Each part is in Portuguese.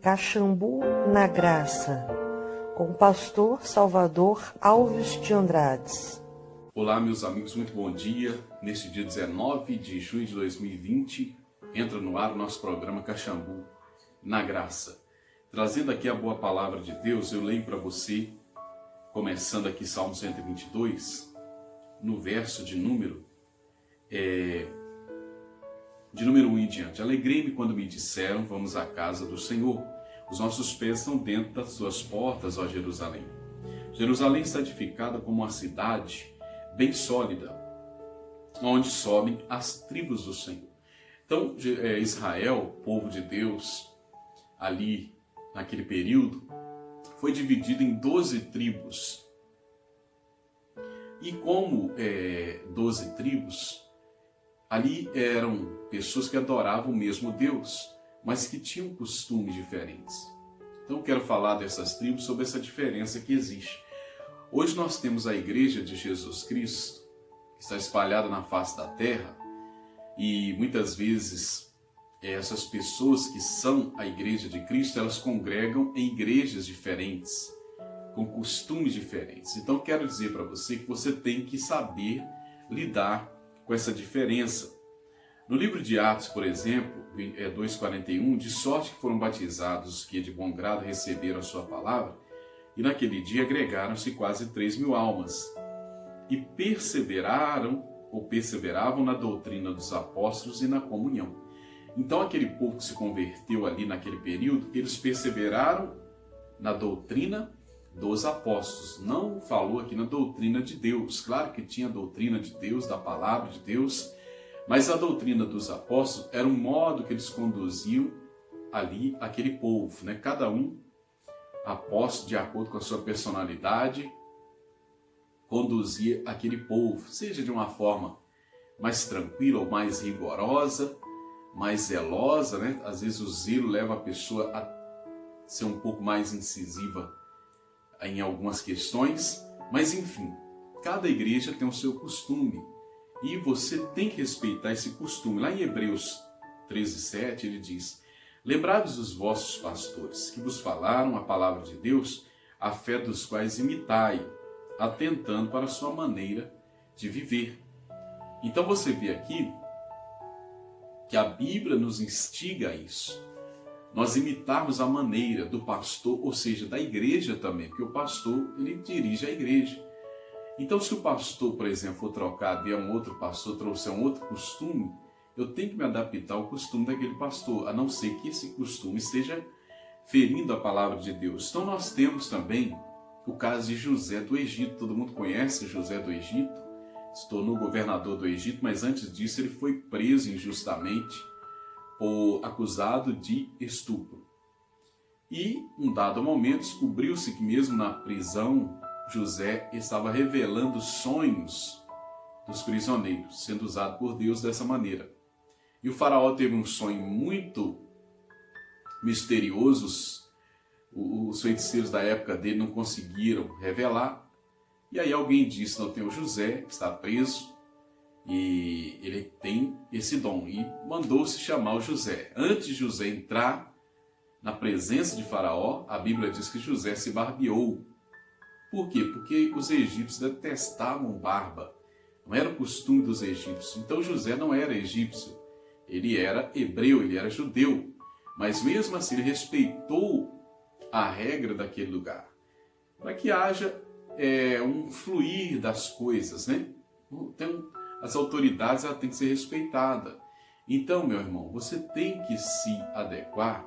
Caxambu na Graça, com o pastor Salvador Alves de Andrades. Olá, meus amigos, muito bom dia. Neste dia 19 de junho de 2020, entra no ar o nosso programa Caxambu na Graça. Trazendo aqui a boa palavra de Deus, eu leio para você, começando aqui Salmo 122, no verso de número 1 em diante. Alegrei-me quando me disseram, vamos à casa do Senhor. Os nossos pés estão dentro das suas portas, ó Jerusalém. Jerusalém está edificada como uma cidade bem sólida, onde sobem as tribos do Senhor. Então, Israel, povo de Deus, ali naquele período, foi dividido em 12 tribos. E como 12 tribos, ali eram pessoas que adoravam o mesmo Deus, mas que tinham costumes diferentes. Então, quero falar dessas tribos, sobre essa diferença que existe. Hoje nós temos a Igreja de Jesus Cristo, que está espalhada na face da terra, e muitas vezes essas pessoas que são a Igreja de Cristo, elas congregam em igrejas diferentes, com costumes diferentes. Então, quero dizer para você que você tem que saber lidar com essa diferença. No livro de Atos, por exemplo, 2,41, de sorte que foram batizados os que de bom grado receberam a sua palavra, e naquele dia agregaram-se quase 3.000 almas, e perseveravam na doutrina dos apóstolos e na comunhão. Então aquele povo que se converteu ali naquele período, eles perseveraram na doutrina dos apóstolos. Não falou aqui na doutrina de Deus. Claro que tinha a doutrina de Deus, da palavra de Deus, mas a doutrina dos apóstolos era um modo que eles conduziam ali aquele povo, né? Cada um apóstolo, de acordo com a sua personalidade, conduzia aquele povo, seja de uma forma mais tranquila ou mais rigorosa, mais zelosa, né? Às vezes o zelo leva a pessoa a ser um pouco mais incisiva em algumas questões, mas enfim, cada igreja tem o seu costume e você tem que respeitar esse costume. Lá em Hebreus 13:7 ele diz: lembrados dos vossos pastores, que vos falaram a palavra de Deus, a fé dos quais imitai, atentando para a sua maneira de viver. Então você vê aqui que a Bíblia nos instiga a isso. Nós imitarmos a maneira do pastor, ou seja, da igreja também, porque o pastor, ele dirige a igreja. Então, se o pastor, por exemplo, for trocar, vier um outro pastor, trouxer um outro costume, eu tenho que me adaptar ao costume daquele pastor, a não ser que esse costume esteja ferindo a palavra de Deus. Então, nós temos também o caso de José do Egito. Todo mundo conhece José do Egito, se tornou governador do Egito, mas antes disso ele foi preso injustamente, acusado de estupro. E, um dado momento, descobriu-se que mesmo na prisão, José estava revelando sonhos dos prisioneiros, sendo usado por Deus dessa maneira. E o faraó teve um sonho muito misterioso, os feiticeiros da época dele não conseguiram revelar, e aí alguém disse: não, tem o José, que está preso, e ele tem esse dom, e mandou-se chamar o José. Antes de José entrar na presença de Faraó, a Bíblia diz que José se barbeou. Por quê? Porque os egípcios detestavam barba. Não era o costume dos egípcios. Então José não era egípcio, ele era hebreu, ele era judeu. Mas mesmo assim ele respeitou a regra daquele lugar, para que haja um fluir das coisas, né? Então, as autoridades têm que ser respeitadas. Então, meu irmão, você tem que se adequar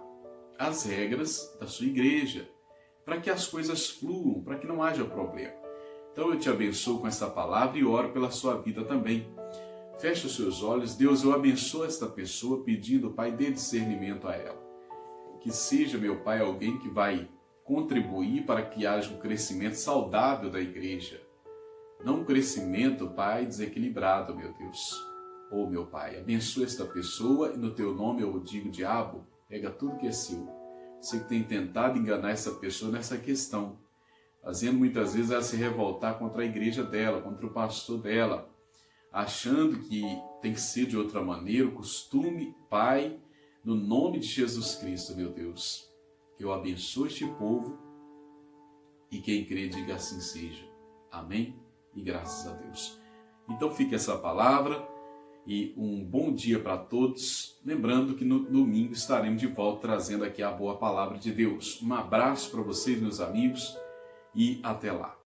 às regras da sua igreja, para que as coisas fluam, para que não haja problema. Então eu te abençoo com essa palavra e oro pela sua vida também. Feche os seus olhos. Deus, eu abençoo esta pessoa, pedindo, Pai, dê discernimento a ela. Que seja, meu Pai, alguém que vai contribuir para que haja um crescimento saudável da igreja. Não um crescimento, Pai, desequilibrado, meu Deus. Oh, meu Pai, abençoa esta pessoa e no teu nome eu digo: diabo, pega tudo que é seu. Você que tem tentado enganar essa pessoa nessa questão, fazendo muitas vezes ela se revoltar contra a igreja dela, contra o pastor dela, achando que tem que ser de outra maneira, o costume, Pai, no nome de Jesus Cristo, meu Deus. eu abençoo este povo e quem crê diga assim seja. Amém? E graças a Deus. Então fica essa palavra e um bom dia para todos. Lembrando que no domingo estaremos de volta trazendo aqui a boa palavra de Deus. Um abraço para vocês, meus amigos, e até lá.